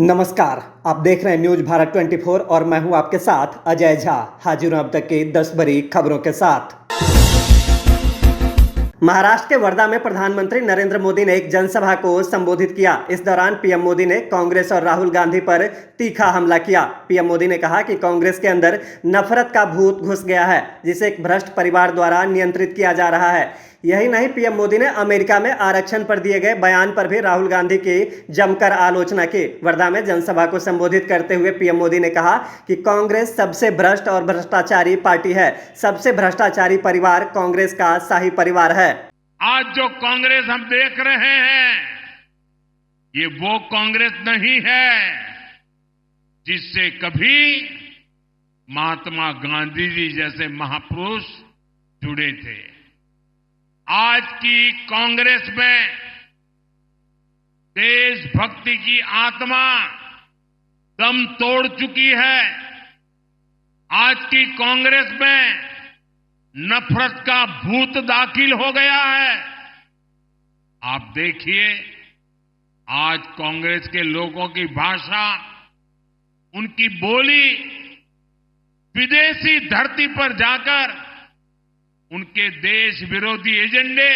नमस्कार, आप देख रहे हैं न्यूज भारत 24 और मैं हूं आपके साथ अजय झा। हाजिर हूं अब तक की 10 बड़ी खबरों के साथ। महाराष्ट्र के वर्धा में प्रधानमंत्री नरेंद्र मोदी ने एक जनसभा को संबोधित किया। इस दौरान पीएम मोदी ने कांग्रेस और राहुल गांधी पर तीखा हमला किया। पीएम मोदी ने कहा कि कांग्रेस के अंदर नफरत का भूत घुस गया है, जिसे एक भ्रष्ट परिवार द्वारा नियंत्रित किया जा रहा है। यही नहीं, पीएम मोदी ने अमेरिका में आरक्षण पर दिए गए बयान पर भी राहुल गांधी की जमकर आलोचना की। वर्धा में जनसभा को संबोधित करते हुए पीएम मोदी ने कहा कि कांग्रेस सबसे भ्रष्ट और भ्रष्टाचारी पार्टी है। सबसे भ्रष्टाचारी परिवार कांग्रेस का शाही परिवार है। आज जो कांग्रेस हम देख रहे हैं, ये वो कांग्रेस नहीं है जिससे कभी महात्मा गांधी जी जैसे महापुरुष जुड़े थे। आज की कांग्रेस में देशभक्ति की आत्मा दम तोड़ चुकी है। आज की कांग्रेस में नफरत का भूत दाखिल हो गया है। आप देखिए, आज कांग्रेस के लोगों की भाषा, उनकी बोली विदेशी धरती पर जाकर उनके देश विरोधी एजेंडे,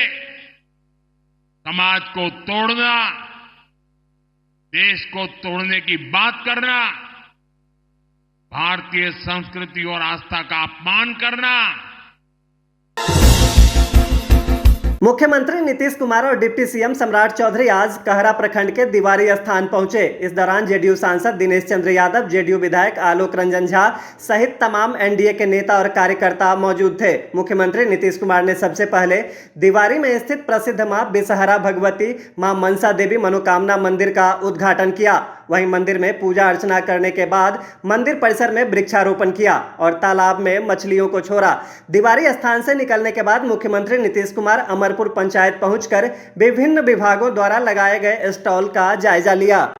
समाज को तोड़ना, देश को तोड़ने की बात करना, भारतीय संस्कृति और आस्था का अपमान करना। मुख्यमंत्री नीतीश कुमार और डिप्टी सीएम सम्राट चौधरी आज कहरा प्रखंड के दीवारी स्थान पहुंचे। इस दौरान जेडीयू सांसद दिनेश चंद्र यादव, जेडीयू विधायक आलोक रंजन झा सहित तमाम एनडीए के नेता और कार्यकर्ता मौजूद थे। मुख्यमंत्री नीतीश कुमार ने सबसे पहले दीवारी में स्थित प्रसिद्ध मां बिसहरा भगवती, मां मनसा देवी मनोकामना मंदिर का उद्घाटन किया। वहीं मंदिर में पूजा अर्चना करने के बाद मंदिर परिसर में वृक्षारोपण किया और तालाब में मछलियों को छोड़ा। दीवारी स्थान से निकलने के बाद मुख्यमंत्री नीतीश कुमार अमरपुर पंचायत पहुंचकर विभिन्न विभागों द्वारा लगाए गए स्टॉल का जायजा लिया।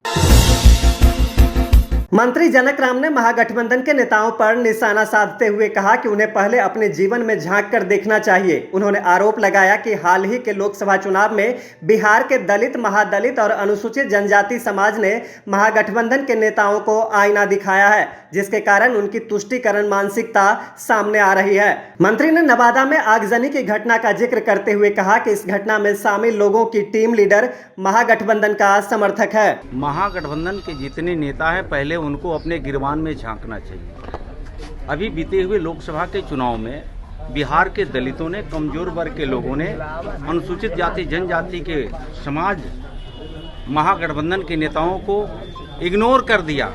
मंत्री जनक राम ने महागठबंधन के नेताओं पर निशाना साधते हुए कहा कि उन्हें पहले अपने जीवन में झांक कर देखना चाहिए। उन्होंने आरोप लगाया कि हाल ही के लोकसभा चुनाव में बिहार के दलित, महादलित और अनुसूचित जनजाति समाज ने महागठबंधन के नेताओं को आईना दिखाया है, जिसके कारण उनकी तुष्टीकरण मानसिकता सामने आ रही है। मंत्री ने नवादा में आगजनी की घटना का जिक्र करते हुए कहा कि इस घटना में शामिल लोगों की टीम लीडर महागठबंधन का समर्थक है। महागठबंधन के जितने नेता हैं, पहले उनको अपने गिरबान में झांकना चाहिए। अभी बीते हुए लोकसभा के चुनाव में बिहार के दलितों ने, कमजोर वर्ग के लोगों ने, अनुसूचित जाति जनजाति के समाज महागठबंधन के नेताओं को इग्नोर कर दिया,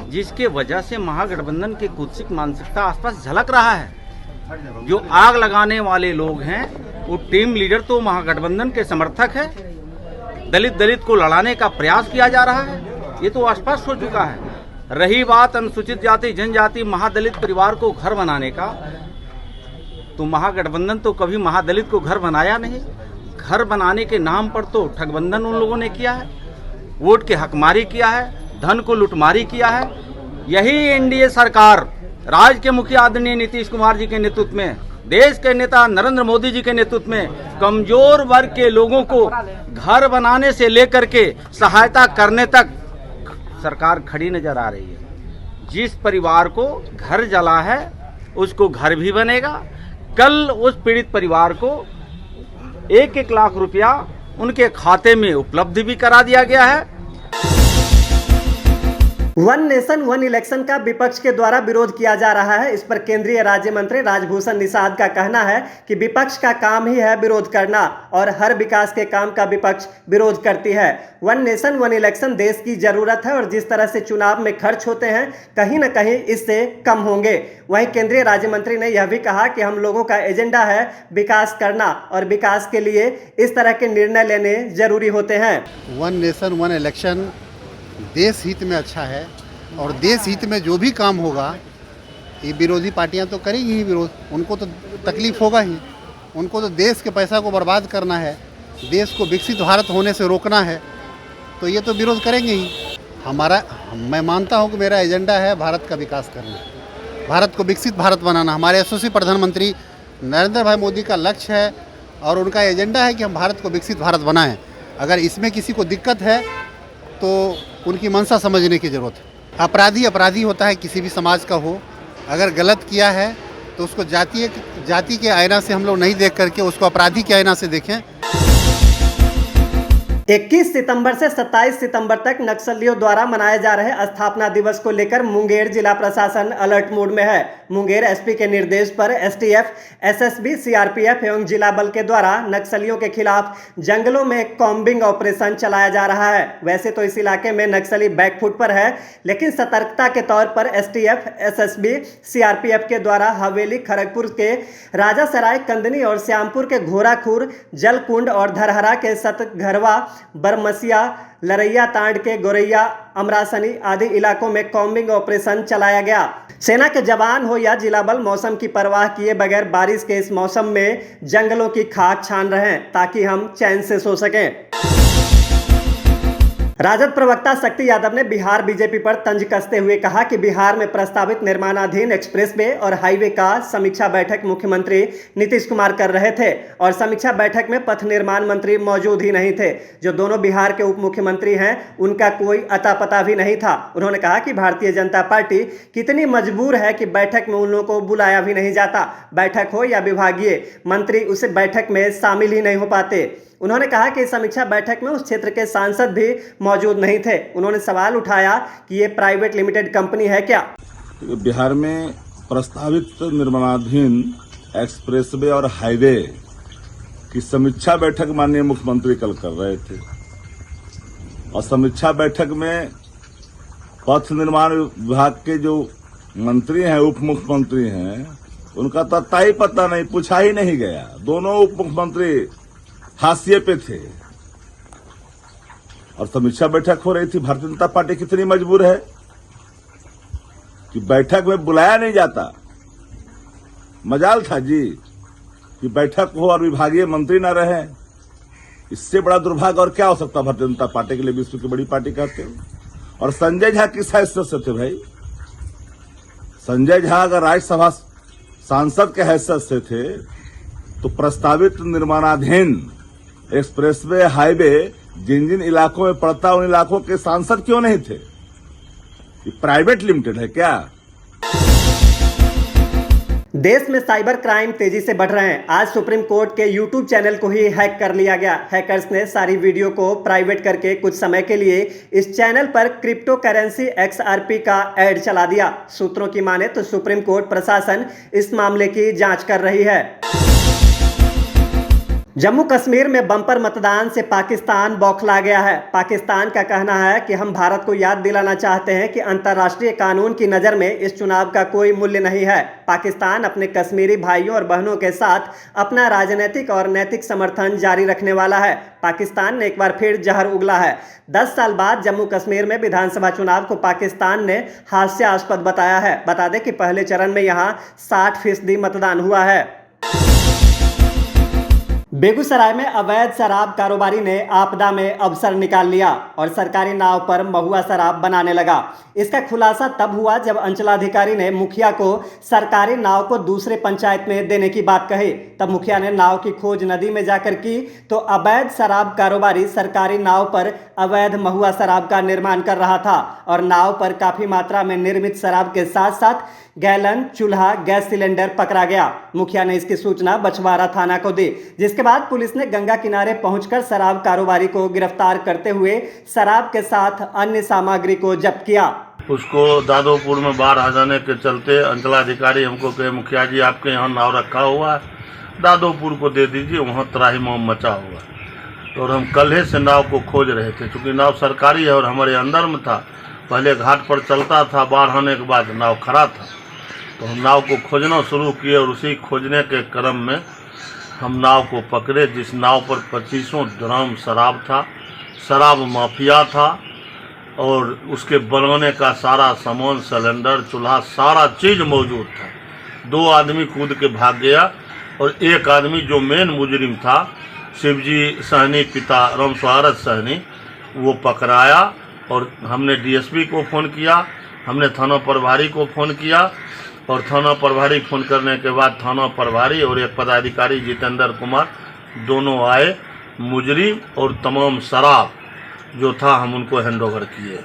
जिसके वजह से महागठबंधन की कुत्सित मानसिकता आसपास झलक रहा है। जो आग लगाने वाले लोग हैं, वो टीम लीडर तो महागठबंधन के समर्थक है। दलित को लड़ाने का प्रयास किया जा रहा है, ये तो स्पष्ट हो चुका है। रही बात अनुसूचित जाति जनजाति महादलित परिवार को घर बनाने का, तो महागठबंधन तो कभी महादलित को घर बनाया नहीं। घर बनाने के नाम पर तो ठगबंधन उन लोगों ने किया है, वोट के हकमारी किया है, धन को लुटमारी किया है। यही एनडीए सरकार राज्य के मुखिया आदरणीय नीतीश कुमार जी के नेतृत्व में, देश के नेता नरेंद्र मोदी जी के नेतृत्व में कमजोर वर्ग के लोगों को घर बनाने से लेकर के सहायता करने तक सरकार खड़ी नजर आ रही है। जिस परिवार को घर जला है, उसको घर भी बनेगा। कल उस पीड़ित परिवार को 1-1 लाख रुपया उनके खाते में उपलब्ध भी करा दिया गया है। वन नेशन वन इलेक्शन का विपक्ष के द्वारा विरोध किया जा रहा है। इस पर केंद्रीय राज्य मंत्री राजभूषण निषाद का कहना है कि विपक्ष का काम ही है विरोध करना और हर विकास के काम का विपक्ष विरोध करती है। वन नेशन वन इलेक्शन देश की जरूरत है और जिस तरह से चुनाव में खर्च होते हैं, कहीं न कहीं इससे कम होंगे। वहीं केंद्रीय राज्य मंत्री ने यह भी कहा कि हम लोगों का एजेंडा है विकास करना और विकास के लिए इस तरह के निर्णय लेने जरूरी होते हैं। वन नेशन वन इलेक्शन देश हित में अच्छा है और देश हित में जो भी काम होगा, ये विरोधी पार्टियां तो करेंगी ही विरोध। उनको तो तकलीफ होगा ही। उनको तो देश के पैसा को बर्बाद करना है, देश को विकसित भारत होने से रोकना है, तो ये तो विरोध करेंगे ही। मैं मानता हूँ कि मेरा एजेंडा है भारत का विकास करना, भारत को विकसित भारत बनाना। हमारे यशस्वी प्रधानमंत्री नरेंद्र भाई मोदी का लक्ष्य है और उनका एजेंडा है कि हम भारत को विकसित भारत बनाएं। अगर इसमें किसी को दिक्कत है तो उनकी मंशा समझने की ज़रूरत है। अपराधी अपराधी होता है, किसी भी समाज का हो। अगर गलत किया है तो उसको जाति के आईना से हम लोग नहीं देख करके उसको अपराधी के आईना से देखें। 21 सितंबर से 27 सितंबर तक नक्सलियों द्वारा मनाए जा रहे स्थापना दिवस को लेकर मुंगेर जिला प्रशासन अलर्ट मोड में है। मुंगेर एसपी के निर्देश पर एसटीएफ, एसएसबी, सीआरपीएफ एवं जिला बल के द्वारा नक्सलियों के खिलाफ जंगलों में कॉम्बिंग ऑपरेशन चलाया जा रहा है। वैसे तो इस इलाके में नक्सली बैकफुट पर है, लेकिन सतर्कता के तौर पर एसटीएफ, एसएसबी, सीआरपीएफ के द्वारा हवेली, खड़गपुर के राजासराय, कंदनी और श्यामपुर के घोराखुर, जलकुंड और धरहरा के सतघरवा, बरमसिया, लरैया तांड के गोरैया, अमरासनी आदि इलाकों में कॉम्बिंग ऑपरेशन चलाया गया। सेना के जवान हो या जिला बल मौसम की परवाह किए बगैर बारिश के इस मौसम में जंगलों की खाक छान रहे हैं ताकि हम चैन से सो सकें। राजद प्रवक्ता शक्ति यादव ने बिहार बीजेपी पर तंज कसते हुए कहा कि बिहार में प्रस्तावित निर्माणाधीन एक्सप्रेसवे और हाईवे का समीक्षा बैठक मुख्यमंत्री नीतीश कुमार कर रहे थे और समीक्षा बैठक में पथ निर्माण मंत्री मौजूद ही नहीं थे। जो दोनों बिहार के उप मुख्यमंत्री हैं, उनका कोई अता पता भी नहीं था। उन्होंने कहा कि भारतीय जनता पार्टी कितनी मजबूर है कि बैठक में उन लोगों को बुलाया भी नहीं जाता। बैठक हो या विभागीय मंत्री उस बैठक में शामिल ही नहीं हो पाते। उन्होंने कहा कि समीक्षा बैठक में उस क्षेत्र के सांसद भी मौजूद नहीं थे। उन्होंने सवाल उठाया कि ये प्राइवेट लिमिटेड कंपनी है क्या। बिहार में प्रस्तावित निर्माणाधीन एक्सप्रेसवे और हाईवे की समीक्षा बैठक माननीय मुख्यमंत्री कल कर रहे थे और समीक्षा बैठक में पथ निर्माण विभाग के जो मंत्री हैं, उप मुख्यमंत्री हैं, उनका तत्ता ही पता नहीं, पूछा ही नहीं गया। दोनों उप मुख्यमंत्री हाशिए पे थे और समीक्षा बैठक हो रही थी। भारतीय जनता पार्टी कितनी मजबूर है कि बैठक में बुलाया नहीं जाता। मजाल था जी कि बैठक हो और विभागीय मंत्री न रहे। इससे बड़ा दुर्भाग्य और क्या हो सकता भारतीय जनता पार्टी के लिए, विश्व की बड़ी पार्टी कहते हो। और संजय झा किस हैसियत से थे भाई? संजय झा अगर राज्यसभा सांसद के हैसियत से थे तो प्रस्तावित निर्माणाधीन एक्सप्रेसवे, हाईवे जिन जिन इलाकों में पड़ता उन इलाकों के सांसद क्यों नहीं थे? ये प्राइवेट लिमिटेड है क्या? देश में साइबर क्राइम तेजी से बढ़ रहे हैं। आज सुप्रीम कोर्ट के यूट्यूब चैनल को ही हैक कर लिया गया। हैकर्स ने सारी वीडियो को प्राइवेट करके कुछ समय के लिए इस चैनल पर क्रिप्टो करेंसी XRP का ऐड चला दिया। सूत्रों की माने तो सुप्रीम कोर्ट प्रशासन इस मामले की जांच कर रही है। जम्मू कश्मीर में बम्पर मतदान से पाकिस्तान बौखला गया है। पाकिस्तान का कहना है कि हम भारत को याद दिलाना चाहते हैं कि अंतर्राष्ट्रीय कानून की नज़र में इस चुनाव का कोई मूल्य नहीं है। पाकिस्तान अपने कश्मीरी भाइयों और बहनों के साथ अपना राजनीतिक और नैतिक समर्थन जारी रखने वाला है। पाकिस्तान ने एक बार फिर जहर उगला है। 10 साल बाद जम्मू कश्मीर में विधानसभा चुनाव को पाकिस्तान ने हास्यास्पद बताया है। बता दें कि पहले चरण में यहाँ 60% मतदान हुआ है। बेगूसराय में अवैध शराब कारोबारी ने आपदा में अवसर निकाल लिया और सरकारी नाव पर महुआ शराब बनाने लगा। इसका खुलासा तब हुआ जब अंचलाधिकारी ने मुखिया को सरकारी नाव को दूसरे पंचायत में देने की बात कही। तब मुखिया ने नाव की खोज नदी में जाकर की तो अवैध शराब कारोबारी सरकारी नाव पर अवैध महुआ शराब का निर्माण कर रहा था और नाव पर काफी मात्रा में निर्मित शराब के साथ साथ गैलन, चूल्हा, गैस सिलेंडर पकड़ा गया। मुखिया ने इसकी सूचना बछवाड़ा थाना को दी, जिसके बाद पुलिस ने गंगा किनारे पहुंचकर शराब कारोबारी को गिरफ्तार करते हुए शराब के साथ अन्य सामग्री को जब्त किया। उसको दादोपुर में बाढ़ आ जाने के चलते अंचलाधिकारी हमको कहे, मुखिया जी आपके यहाँ नाव रखा हुआ है, दादोपुर को दे दीजिए, वहाँ त्राही माम मचा हुआ है। और हम कल से नाव को खोज रहे थे, क्योंकि नाव सरकारी है और हमारे अंदर में था। पहले घाट पर चलता था, बाढ़ आने के बाद नाव खड़ा था, तो हम नाव को खोजना शुरू किए और उसी खोजने के क्रम में हम नाव को पकड़े, जिस नाव पर 2500 ड्रम शराब था, शराब माफिया था और उसके बनाने का सारा सामान, सिलेंडर, चूल्हा, सारा चीज़ मौजूद था। 2 आदमी कूद के भाग गया और एक आदमी जो मेन मुजरिम था, शिवजी सहनी पिता राम स्वागत सहनी, वो पकड़ाया। और हमने डीएसपी को फ़ोन किया, हमने थाना प्रभारी को फ़ोन किया और थाना प्रभारी फ़ोन करने के बाद थाना प्रभारी और एक पदाधिकारी जितेंद्र कुमार दोनों आए। मुजरिम और तमाम शराब जो था हम उनको हैंड ओवर किए।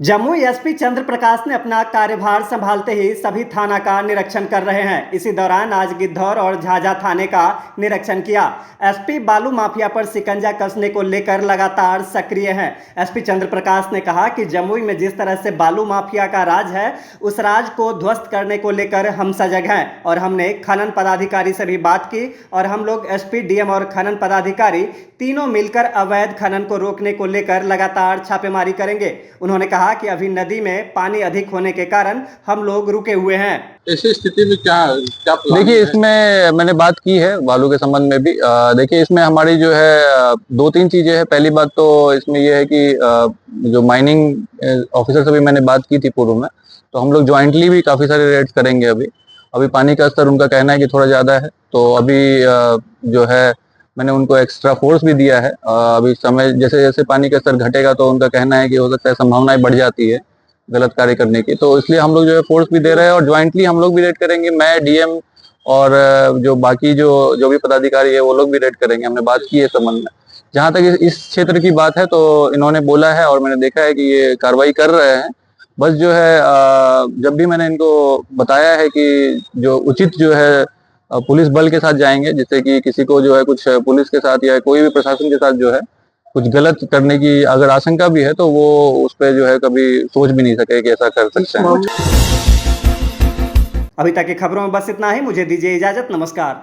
जमुई एसपी चंद्र प्रकाश ने अपना कार्यभार संभालते ही सभी थाना का निरीक्षण कर रहे हैं। इसी दौरान आज गिद्धौर और झाझा थाने का निरीक्षण किया। एसपी बालू माफिया पर शिकंजा कसने को लेकर लगातार सक्रिय हैं। एसपी चंद्र प्रकाश ने कहा कि जमुई में जिस तरह से बालू माफिया का राज है, उस राज को ध्वस्त करने को लेकर हम सजग हैं और हमने खनन पदाधिकारी से भी बात की और हम लोग एसपी, डीएम और खनन पदाधिकारी तीनों मिलकर अवैध खनन को रोकने को लेकर लगातार छापेमारी करेंगे। उन्होंने कहा कि अभी नदी में पानी अधिक होने के कारण हम लोग रुके हुए हैं। ऐसी स्थिति में क्या प्लान देखिए, है? इसमें मैंने बात की है बालू के संबंध में भी। देखिए, इसमें हमारी जो है 2-3 चीजें हैं। पहली बात तो इसमें यह है कि जो माइनिंग ऑफिसर से भी मैंने बात की थी पूर्व में, तो हम लोग ज्वाइंटली भी काफी सारे रेड्स करेंगे। अभी पानी का स्तर उनका कहना है कि थोड़ा ज्यादा है, तो अभी जो है मैंने उनको एक्स्ट्रा फोर्स भी दिया है। अभी समय जैसे जैसे पानी का स्तर घटेगा तो उनका कहना है कि हो सकता है संभावनाएं बढ़ जाती है गलत कार्य करने की, तो इसलिए हम लोग जो है फोर्स भी दे रहे हैं और ज्वाइंटली हम लोग भी रेड करेंगे। मैं, डीएम और जो बाकी जो भी पदाधिकारी है वो लोग भी रेड करेंगे। हमने बात की है संबंध में। जहाँ तक इस क्षेत्र की बात है तो इन्होंने बोला है और मैंने देखा है कि ये कार्रवाई कर रहे हैं। बस जो है जब भी मैंने इनको बताया है कि जो उचित जो है पुलिस बल के साथ जाएंगे, जिससे कि किसी को जो है कुछ पुलिस के साथ या कोई भी प्रशासन के साथ जो है कुछ गलत करने की अगर आशंका भी है तो वो उस पर जो है कभी सोच भी नहीं सके कि ऐसा कर सकते हैं। अभी तक की खबरों में बस इतना ही। मुझे दीजिए इजाजत। नमस्कार।